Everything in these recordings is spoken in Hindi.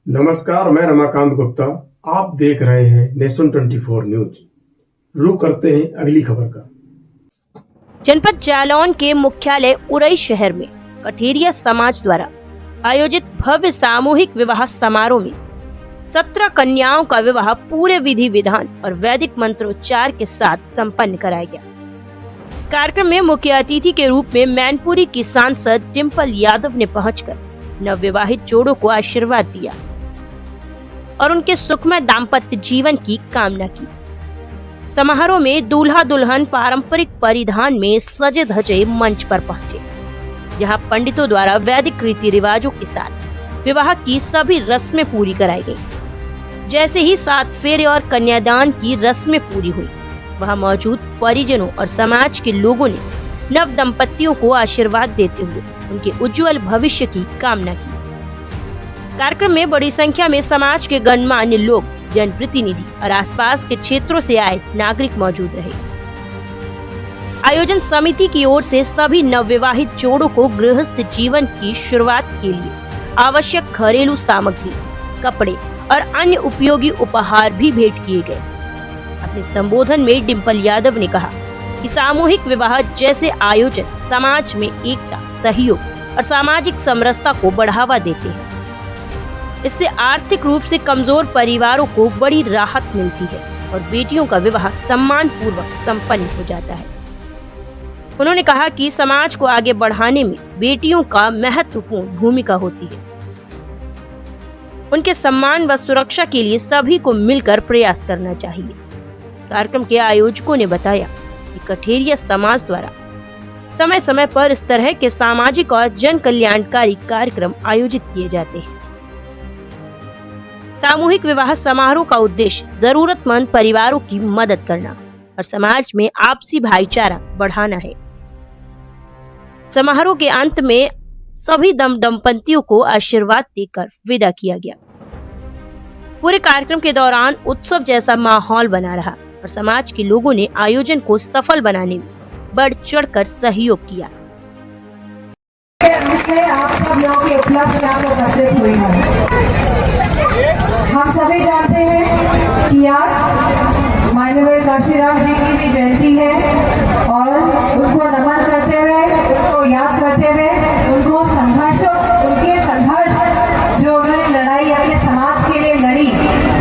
नमस्कार, मैं रमाकांत गुप्ता। आप देख रहे हैं नेशन 24 न्यूज। रुक करते हैं अगली खबर का। जनपद जालौन के मुख्यालय उरई शहर में कठेरिया समाज द्वारा आयोजित भव्य सामूहिक विवाह समारोह में 17 कन्याओं का विवाह पूरे विधि विधान और वैदिक मंत्रोच्चार के साथ संपन्न कराया गया। कार्यक्रम में मुख्य अतिथि के रूप में मैनपुरी की सांसद डिम्पल यादव ने पहुंचकर नवविवाहित जोड़ों को आशीर्वाद दिया और उनके सुखमय दाम्पत्य जीवन की कामना की। समारोह में दूल्हा दुल्हन पारंपरिक परिधान में सजे धजे मंच पर पहुंचे, जहां पंडितों द्वारा वैदिक रीति रिवाजों के साथ विवाह की सभी रस्में पूरी कराई गयी। जैसे ही 7 फेरे और कन्यादान की रस्में पूरी हुई, वहां मौजूद परिजनों और समाज के लोगों ने नव दंपतियों को आशीर्वाद देते हुए उनके उज्जवल भविष्य की कामना की। कार्यक्रम में बड़ी संख्या में समाज के गणमान्य लोग, जनप्रतिनिधि और आसपास के क्षेत्रों से आए नागरिक मौजूद रहे। आयोजन समिति की ओर से सभी नवविवाहित जोड़ों को गृहस्थ जीवन की शुरुआत के लिए आवश्यक घरेलू सामग्री, कपड़े और अन्य उपयोगी उपहार भी भेंट किए गए। अपने संबोधन में डिम्पल यादव ने कहा कि सामूहिक विवाह जैसे आयोजन समाज में एकता, सहयोग और सामाजिक समरसता को बढ़ावा देते हैं। इससे आर्थिक रूप से कमजोर परिवारों को बड़ी राहत मिलती है और बेटियों का विवाह सम्मान पूर्वक संपन्न हो जाता है। उन्होंने कहा कि समाज को आगे बढ़ाने में बेटियों का महत्वपूर्ण भूमिका होती है। उनके सम्मान व सुरक्षा के लिए सभी को मिलकर प्रयास करना चाहिए। कार्यक्रम के आयोजकों ने बताया कि कठेरिया समाज द्वारा समय समय पर इस तरह के सामाजिक और जन कल्याणकारी कार्यक्रम आयोजित किए जाते हैं। सामूहिक विवाह समारोह का उद्देश्य जरूरतमंद परिवारों की मदद करना और समाज में आपसी भाईचारा बढ़ाना है। समारोह के अंत में सभी दंपतियों को आशीर्वाद देकर विदा किया गया। पूरे कार्यक्रम के दौरान उत्सव जैसा माहौल बना रहा और समाज के लोगों ने आयोजन को सफल बनाने में बढ़ चढ़कर सहयोग किया। आप सब लोगों की उपलब्ध उपस्थित हुई है। हम सभी जानते हैं कि आज माननीय काशीराम जी की भी जयंती है और उनको नमन करते हुए, उनको याद करते हुए, उनके संघर्ष जो उन्होंने लड़ाई अपने समाज के लिए लड़ी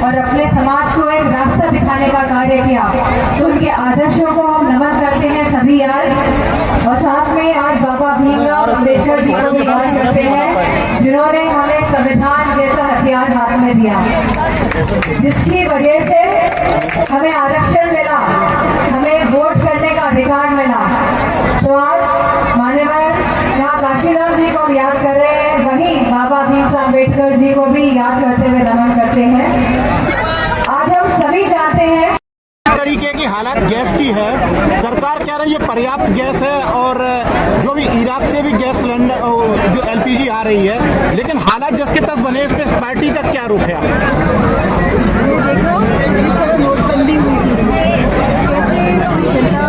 और अपने समाज को एक रास्ता दिखाने का कार्य किया, तो उनके आदर्शों को हम नमन करते हैं सभी आज। और साथ में आज बाबा भीमराव अम्बेडकर जी को भी याद करते हैं, जिन्होंने हमें संविधान जैसा हथियार हाथ में दिया, जिसकी वजह से हमें आरक्षण मिला, हमें वोट करने का अधिकार मिला। तो आज माननीय काशीराम जी को याद कर रहे हैं, वहीं बाबा भीमराव अम्बेडकर जी को भी याद करते हुए नमन करते हैं। आज हम सभी जानते हैं तरीके की हालत गैस की है। सरकार कह रही है पर्याप्त गैस है और जो भी इराक से भी गैस सिलेंडर जो एलपीजी आ रही है, लेकिन हालात जिसके तक बने, इस पे पार्टी का क्या रुख है? देखो, इस तरह नोटबंदी हुई थी, कैसे पूरी जनता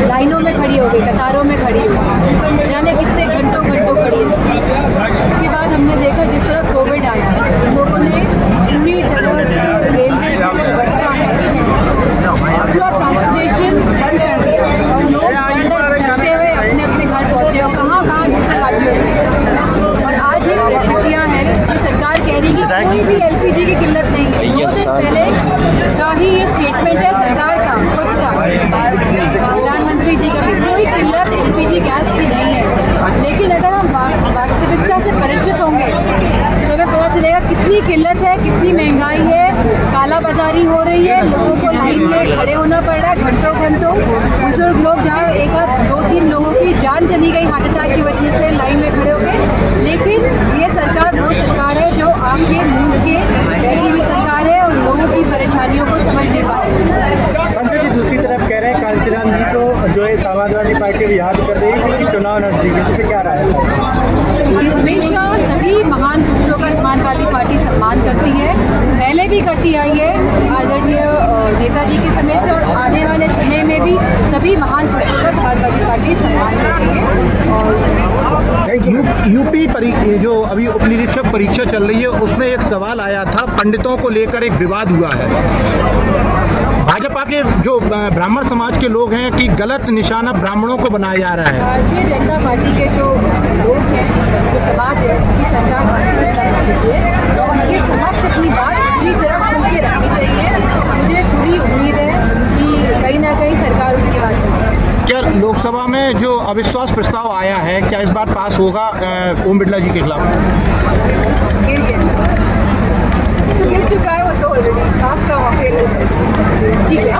लाइनों में खड़ी हो गई, कतारों में खड़ी हो गई, जाने कितने घंटों खड़ी है। इसके बाद हमने देखा जिस तरह कोविड आया, लोगों ने पूरी तरह से रेलवे की व्यवस्था है, पूरा ट्रांसपोर्टेशन बंद कर दिया और लोग करते हुए अपने अपने घर पहुँचे और कहाँ दूसरे राज्यों से। और आज ही स्थितियाँ हैं कि सरकार कह रही है कि कोई भी एलपीजी की किल्लत नहीं है। 2 दिन पहले का ही ये स्टेटमेंट है सरकार का खुद का, प्रधानमंत्री जी का, कोई किल्लत एलपीजी गैस की नहीं है। लेकिन अगर हम वास्तविकता से परिचित होंगे तो हमें पता चलेगा कितनी किल्लत है, कितनी महंगाई है, काला बाजारी हो रही है, लोगों को लाइन में खड़े होना पड़ रहा है घंटों। बुजुर्ग लोग जहाँ 1-2-3 लोगों की जान चली गई हार्ट अटैक की वजह से लाइन में खड़े होकर। लेकिन ये सरकार वो सरकार है जो आपके मूंद के बैठी हुई सरकार है और लोगों की परेशानियों को समझ नहीं पा रही है। संजय जी दूसरी तरफ कह रहे हैं कांशीराम जी को जो है समाजवादी पार्टी भी याद कर रही है क्योंकि चुनाव नजदीक, इस पर क्या राय है? हमेशा सभी महान पुरुषों का समाजवादी पार्टी सम्मान करती है, पहले भी करती आई है आदरणीय नेताजी के समय से, और आने वाले समय में भी सभी महान पुरुषों का समाजवादी पार्टी सम्मान करती है। और यूपी जो अभी उप निरीक्षक परीक्षा चल रही है उसमें एक सवाल आया था, पंडितों को लेकर एक विवाद हुआ है। भाजपा के जो ब्राह्मण समाज के लोग हैं कि गलत निशाना ब्राह्मणों को बनाया जा रहा है। भारतीय जनता पार्टी के जो लोग हैं, जो समाज है, उनकी सरकार भारतीय जनता पार्टी की है, तो उनके समक्ष अपनी बात पूरी तरह खुल के रखनी चाहिए। मुझे पूरी उम्मीद है कि कहीं ना कहीं सरकार उनकी बात सुनेगी। क्या लोकसभा में जो अविश्वास प्रस्ताव आया है, क्या इस बार पास होगा ओम बिरला जी के खिलाफ? गिर गया तो गिर चुका है वो तो ऑलरेडी पास का हुआ, फिर ठीक है।